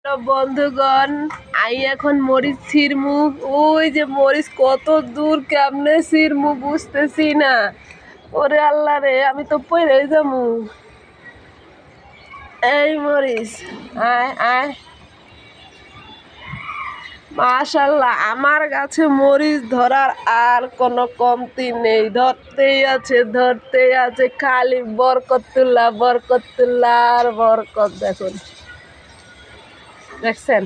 তো বন্ধুগণ, আই এখন মরিচ ছিঁড়মু। ওই যে মরিচ কত দূর কেমনে ছিঁড়মু বুঝতেছি না। ওরে আল্লাহ রে, আমি তো পড়ে যামু। এই মরিচ, আয় আয়। মাশাল্লাহ, আমার গাছে মরিচ ধরার আর কোনো কমতি নেই। ধরতেই আছে খালি বরকতুল্লাহ আর বরকত। দেখছেন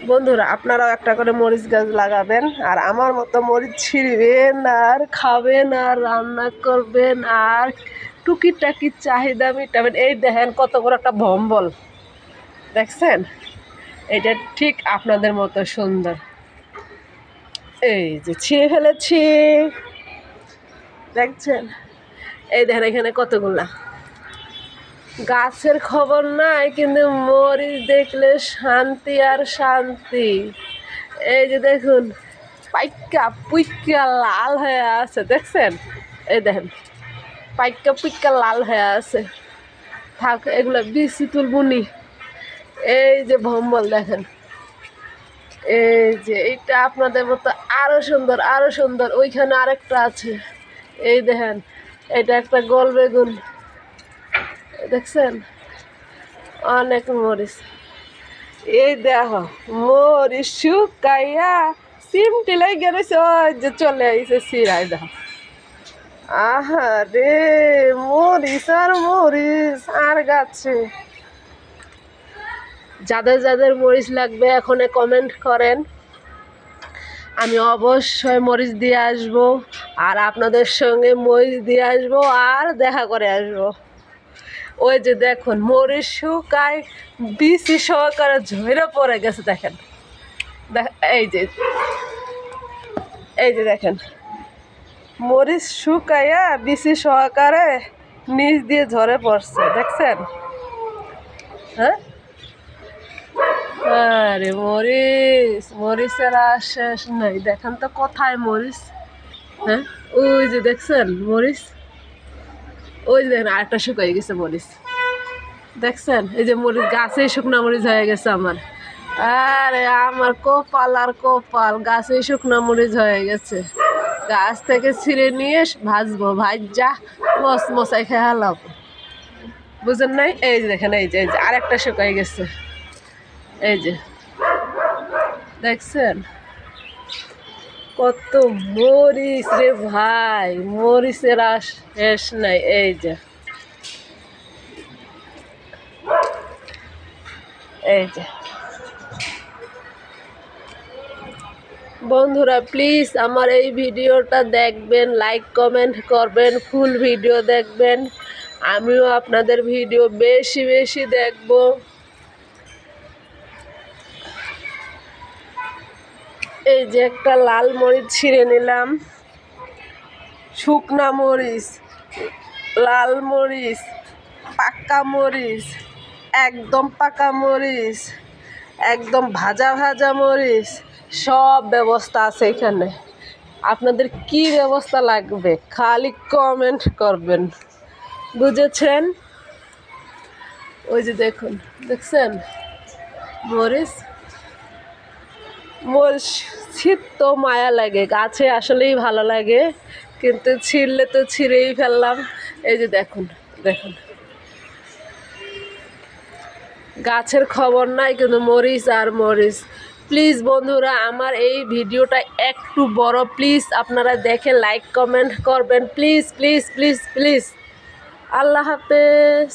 বন্ধুরা, আপনারাও একটা করে মরিচ গাছ লাগাবেন আর আমার মতো মরিচ ছিঁড়বেন আর খাবেন আর রান্না করবেন আর টুকিটাকি চাহিদা মিটাবেন। এই দেখেন কত বড় একটা ভম্বল, দেখছেন? এটা ঠিক আপনাদের মতো সুন্দর। এই যে ছিঁড়ে ফেলেছি, দেখছেন? এই দেখেন এখানে কতগুলা। গাছের খবর নাই, কিন্তু মরিচ দেখলে শান্তি আর শান্তি। এই যে দেখুন, পাইকা পুইকা লাল হয়ে আছে, দেখছেন? এই দেখেন পাইকা পুইকা লাল হয়ে আছে। থাক, এগুলো বিচি তুলবুনি। এই যে ভম্বল দেখেন, এই যে এইটা আপনাদের মতো আরো সুন্দর। ওইখানে আরেকটা আছে, এই দেখেন, এটা একটা গোল বেগুন, দেখছেন? অনেক মরিচ। এই দেখো মরিচ শুকাইয়া সিমটি লেগে রয়েছে, ওই যে চলে আইছে সিরাই। দেখো, আহা রে, মরিচ আর গাছে। যাদের মরিচ লাগবে এখন কমেন্ট করেন, আমি অবশ্যই মরিচ দিয়ে আসবো আর আপনাদের সঙ্গে মরিচ দিয়ে আসবো আর দেখা করে আসবো। ওই যে দেখুন মরিচ শুকায় বিচি সহকারে ঝরে পড়ে গেছে, দেখেন। এই যে দেখেন মরিচ শুকাইয়া বিচি সহকারে নিচ দিয়ে ঝরে পড়ছে, দেখছেন? হ্যাঁ, আরে মরিচের আর শেষ নাই। দেখেন তো কোথায় মরিচ। হ্যাঁ, ওই যে দেখছেন মরিচ, ওই যে দেখেন আরেকটা শুকাই গেছে মরিচ, দেখছেন? এই যে মরিচ গাছেই শুকনা মরিচ হয়ে গেছে আমার। আরে আমার কপাল, গাছেই শুকনা মরিচ হয়ে গেছে। গাছ থেকে ছিঁড়ে নিয়ে ভাজবো, ভাজা মশাই খেয়ে হালাব, বুঝেন নাই? এই যে দেখেন, এই যে আরেকটা শুকাই গেছে, এই যে দেখছেন কত মরিচ রে ভাই, মরিচের আর শেষ নাই। এই যে বন্ধুরা, প্লিজ আমার এই ভিডিওটা দেখবেন, লাইক কমেন্ট করবেন, ফুল ভিডিও দেখবেন। আমিও আপনাদের ভিডিও বেশি দেখব। এই যে একটা লাল মরিচ ছিঁড়ে নিলাম, শুকনা মরিচ, লাল মরিচ, পাকা মরিচ, একদম পাকা মরিচ, একদম ভাজা মরিচ, সব ব্যবস্থা আছে এখানে। আপনাদের কি ব্যবস্থা লাগবে খালি কমেন্ট করবেন, বুঝেছেন? ওই যে দেখুন, দেখছেন মরিচ ছিঁড়তে মায়া লাগে, গাছে আসলেই ভালো লাগে, কিন্তু ছিঁড়লে তো ছিঁড়েই ফেললাম। এই যে দেখুন গাছের খবর নাই, কিন্তু মরিচ আর মরিচ। প্লিজ বন্ধুরা, আমার এই ভিডিওটা একটু বড়, প্লিজ আপনারা দেখে লাইক কমেন্ট করবেন, প্লিজ। আল্লাহ হাফেজ।